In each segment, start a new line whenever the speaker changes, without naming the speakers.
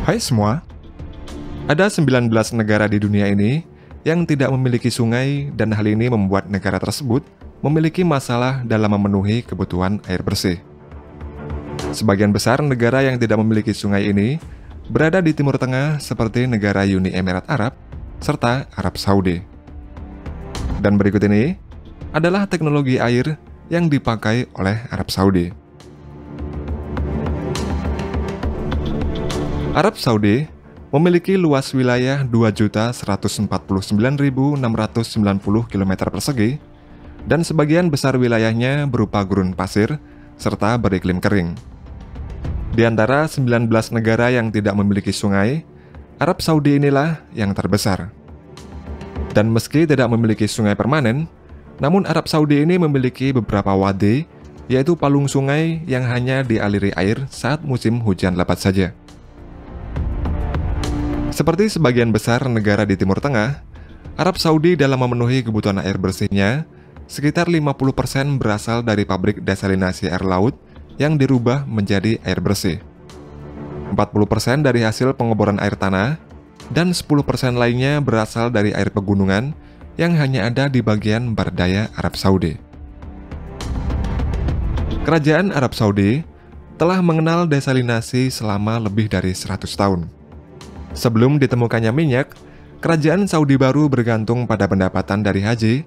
Hai semua, ada 19 negara di dunia ini yang tidak memiliki sungai dan hal ini membuat negara tersebut memiliki masalah dalam memenuhi kebutuhan air bersih. Sebagian besar negara yang tidak memiliki sungai ini berada di Timur Tengah seperti negara Uni Emirat Arab serta Arab Saudi. Dan berikut ini adalah teknologi air yang dipakai oleh Arab Saudi. Arab Saudi memiliki luas wilayah 2.149.690 km persegi dan sebagian besar wilayahnya berupa gurun pasir serta beriklim kering. Di antara 19 negara yang tidak memiliki sungai, Arab Saudi inilah yang terbesar. Dan meski tidak memiliki sungai permanen, namun Arab Saudi ini memiliki beberapa wadi, yaitu palung sungai yang hanya dialiri air saat musim hujan lebat saja. Seperti sebagian besar negara di Timur Tengah, Arab Saudi dalam memenuhi kebutuhan air bersihnya, sekitar 50% berasal dari pabrik desalinasi air laut yang dirubah menjadi air bersih. 40% dari hasil pengeboran air tanah, dan 10% lainnya berasal dari air pegunungan yang hanya ada di bagian barat daya Arab Saudi. Kerajaan Arab Saudi telah mengenal desalinasi selama lebih dari 100 tahun. Sebelum ditemukannya minyak, kerajaan Saudi baru bergantung pada pendapatan dari haji,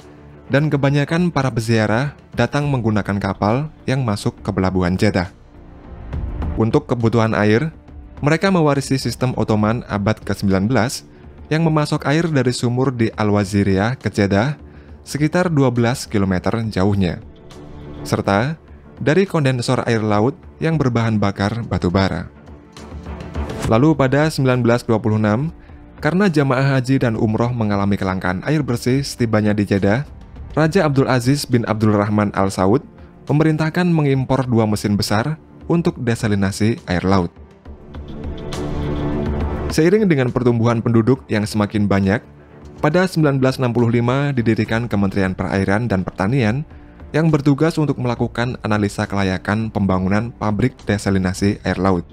dan kebanyakan para peziarah datang menggunakan kapal yang masuk ke pelabuhan Jeddah. Untuk kebutuhan air, mereka mewarisi sistem Ottoman abad ke-19 yang memasok air dari sumur di Al-Waziriyah ke Jeddah sekitar 12 km jauhnya, serta dari kondensor air laut yang berbahan bakar batu bara. Lalu pada 1926, karena jamaah haji dan umroh mengalami kelangkaan air bersih setibanya di Jeddah, Raja Abdul Aziz bin Abdul Rahman Al Saud memerintahkan mengimpor 2 mesin besar untuk desalinasi air laut. Seiring dengan pertumbuhan penduduk yang semakin banyak, pada 1965 didirikan Kementerian Perairan dan Pertanian yang bertugas untuk melakukan analisa kelayakan pembangunan pabrik desalinasi air laut.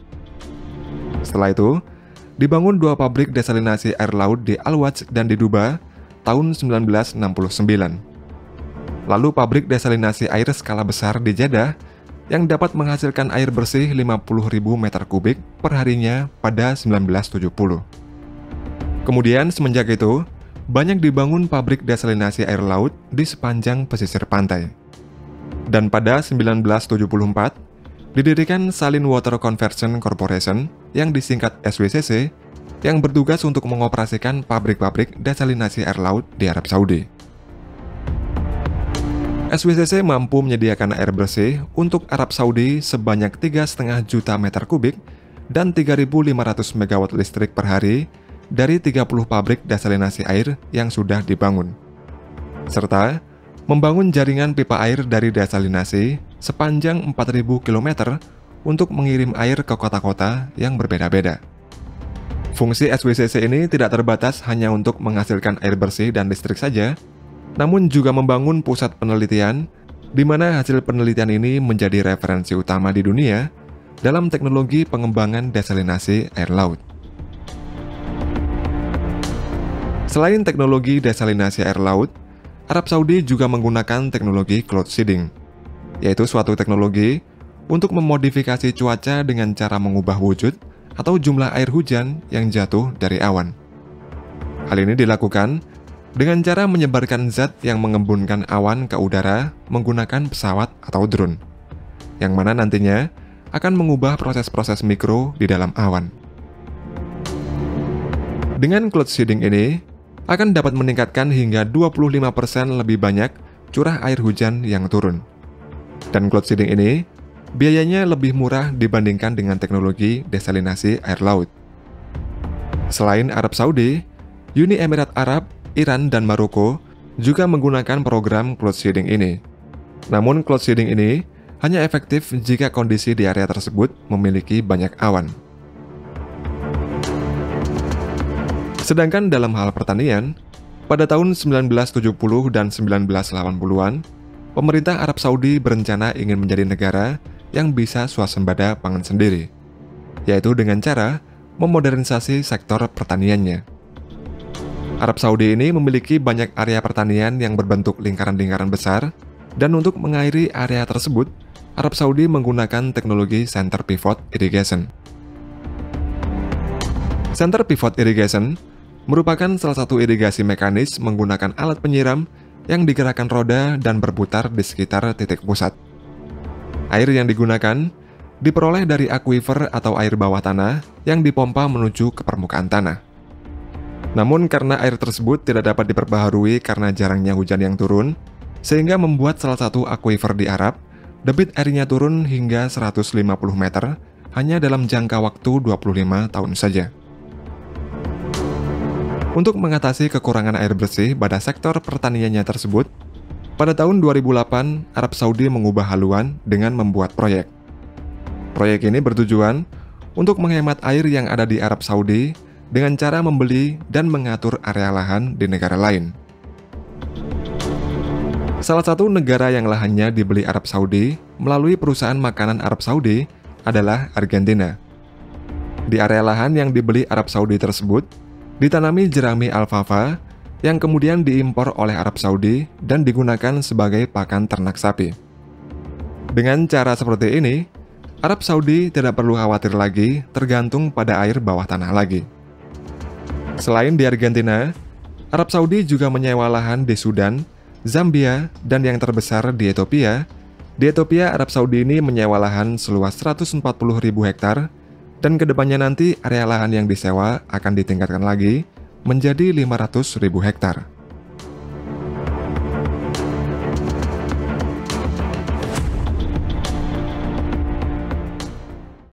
Setelah itu, dibangun 2 pabrik desalinasi air laut di Al-Waj dan di Duba tahun 1969. Lalu pabrik desalinasi air skala besar di Jeddah yang dapat menghasilkan air bersih 50.000 meter kubik per harinya pada 1970. Kemudian semenjak itu, banyak dibangun pabrik desalinasi air laut di sepanjang pesisir pantai. Dan pada 1974, didirikan Salin Water Conversion Corporation yang disingkat SWCC yang bertugas untuk mengoperasikan pabrik-pabrik desalinasi air laut di Arab Saudi. SWCC mampu menyediakan air bersih untuk Arab Saudi sebanyak 3,5 juta meter kubik dan 3.500 megawatt listrik per hari dari 30 pabrik desalinasi air yang sudah dibangun, serta membangun jaringan pipa air dari desalinasi sepanjang 4.000 km untuk mengirim air ke kota-kota yang berbeda-beda. Fungsi SWCC ini tidak terbatas hanya untuk menghasilkan air bersih dan listrik saja, namun juga membangun pusat penelitian, di mana hasil penelitian ini menjadi referensi utama di dunia dalam teknologi pengembangan desalinasi air laut. Selain teknologi desalinasi air laut, Arab Saudi juga menggunakan teknologi cloud seeding, yaitu suatu teknologi untuk memodifikasi cuaca dengan cara mengubah wujud atau jumlah air hujan yang jatuh dari awan. Hal ini dilakukan dengan cara menyebarkan zat yang mengembunkan awan ke udara menggunakan pesawat atau drone, yang mana nantinya akan mengubah proses-proses mikro di dalam awan. Dengan cloud seeding ini, akan dapat meningkatkan hingga 25% lebih banyak curah air hujan yang turun. Dan cloud seeding ini, biayanya lebih murah dibandingkan dengan teknologi desalinasi air laut. Selain Arab Saudi, Uni Emirat Arab, Iran, dan Maroko juga menggunakan program cloud seeding ini. Namun cloud seeding ini hanya efektif jika kondisi di area tersebut memiliki banyak awan. Sedangkan dalam hal pertanian, pada tahun 1970 dan 1980-an, pemerintah Arab Saudi berencana ingin menjadi negara yang bisa swasembada pangan sendiri, yaitu dengan cara memodernisasi sektor pertaniannya. Arab Saudi ini memiliki banyak area pertanian yang berbentuk lingkaran-lingkaran besar, dan untuk mengairi area tersebut, Arab Saudi menggunakan teknologi Center Pivot Irrigation. Center Pivot Irrigation merupakan salah satu irigasi mekanis menggunakan alat penyiram yang digerakkan roda dan berputar di sekitar titik pusat. Air yang digunakan diperoleh dari aquifer atau air bawah tanah yang dipompa menuju ke permukaan tanah. Namun karena air tersebut tidak dapat diperbaharui karena jarangnya hujan yang turun, sehingga membuat salah satu aquifer di Arab, debit airnya turun hingga 150 meter hanya dalam jangka waktu 25 tahun saja. Untuk mengatasi kekurangan air bersih pada sektor pertaniannya tersebut, pada tahun 2008, Arab Saudi mengubah haluan dengan membuat proyek. Proyek ini bertujuan untuk menghemat air yang ada di Arab Saudi dengan cara membeli dan mengatur area lahan di negara lain. Salah satu negara yang lahannya dibeli Arab Saudi melalui perusahaan makanan Arab Saudi adalah Argentina. Di area lahan yang dibeli Arab Saudi tersebut, ditanami jerami alfalfa yang kemudian diimpor oleh Arab Saudi dan digunakan sebagai pakan ternak sapi. Dengan cara seperti ini, Arab Saudi tidak perlu khawatir lagi tergantung pada air bawah tanah lagi. Selain di Argentina, Arab Saudi juga menyewa lahan di Sudan, Zambia, dan yang terbesar di Ethiopia. Di Ethiopia, Arab Saudi ini menyewa lahan seluas 140.000 hektar, dan kedepannya nanti area lahan yang disewa akan ditingkatkan lagi menjadi 500.000 hektar.